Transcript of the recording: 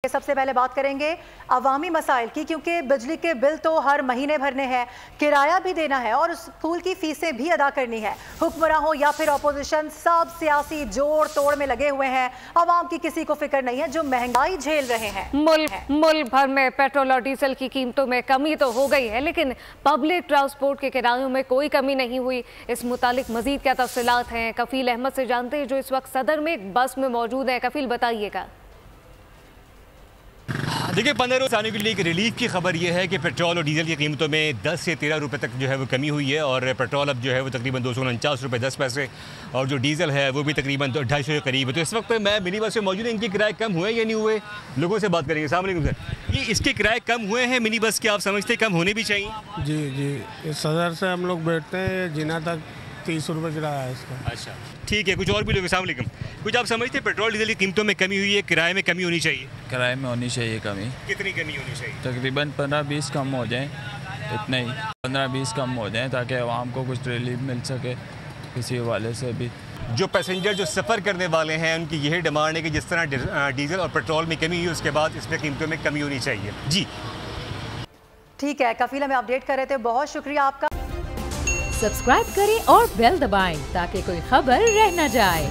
सबसे पहले बात करेंगे अवामी मसाइल की, क्योंकि बिजली के बिल तो हर महीने भरने हैं, किराया भी देना है और स्कूल की फीसें भी अदा करनी है। हुक्मरान हो या फिर अपोजिशन, सब सियासी जोड़ तोड़ में लगे हुए हैं। अवाम की किसी को फिक्र नहीं है जो महंगाई झेल रहे हैं। मुल्क भर में पेट्रोल और डीजल की कीमतों में कमी तो हो गई है, लेकिन पब्लिक ट्रांसपोर्ट के किरायों में कोई कमी नहीं हुई। इस मुतालिक मजीद क्या तफसीलात हैं, कफील अहमद से जानते हैं जो इस वक्त सदर में एक बस में मौजूद है। कफील, बताइएगा। देखिए, 15 रोज आने के लिए एक रिलीफ की खबर यह है कि पेट्रोल और डीजल की कीमतों में 10 से 13 रुपए तक जो है वो कमी हुई है और पेट्रोल अब जो है वो तकरीबन 249 रुपये 10 पैसे और जो डीजल है वो भी तकरीबन 250 के करीब है। तो इस वक्त मैं मिनी बस में मौजूद है। इनके किराए कम हुए या नहीं हुए, लोगों से बात करेंगे। अस्सलाम वालेकुम सर, ये इसके किराए कम हुए हैं मिनी बस के? आप समझते कम होने भी चाहिए? जी जी, इस सदर से हम लोग बैठते हैं जिना तक 30 रुपये किराया है इसका। अच्छा, ठीक है। कुछ और भी लोग, अस्सलाम वालेकुम, कुछ आप समझते पेट्रोल डीजल की कीमतों में कमी हुई है, किराए में कमी होनी चाहिए? किराए में होनी चाहिए कमी। कितनी कमी होनी चाहिए? तकरीबन 15-20 कम हो जाए, इतने ही 15-20 कम हो जाए ताकि आवाम को कुछ रिलीफ मिल सके किसी हवाले से भी। जो पैसेंजर जो सफ़र करने वाले हैं उनकी यही डिमांड है कि जिस तरह डीजल और पेट्रोल में कमी हुई उसके बाद इसमें कीमतों में कमी होनी चाहिए। जी ठीक है, कफील हमें अपडेट कर रहे थे, बहुत शुक्रिया आपका। सब्सक्राइब करें और बेल दबाएं ताकि कोई खबर रह न जाए।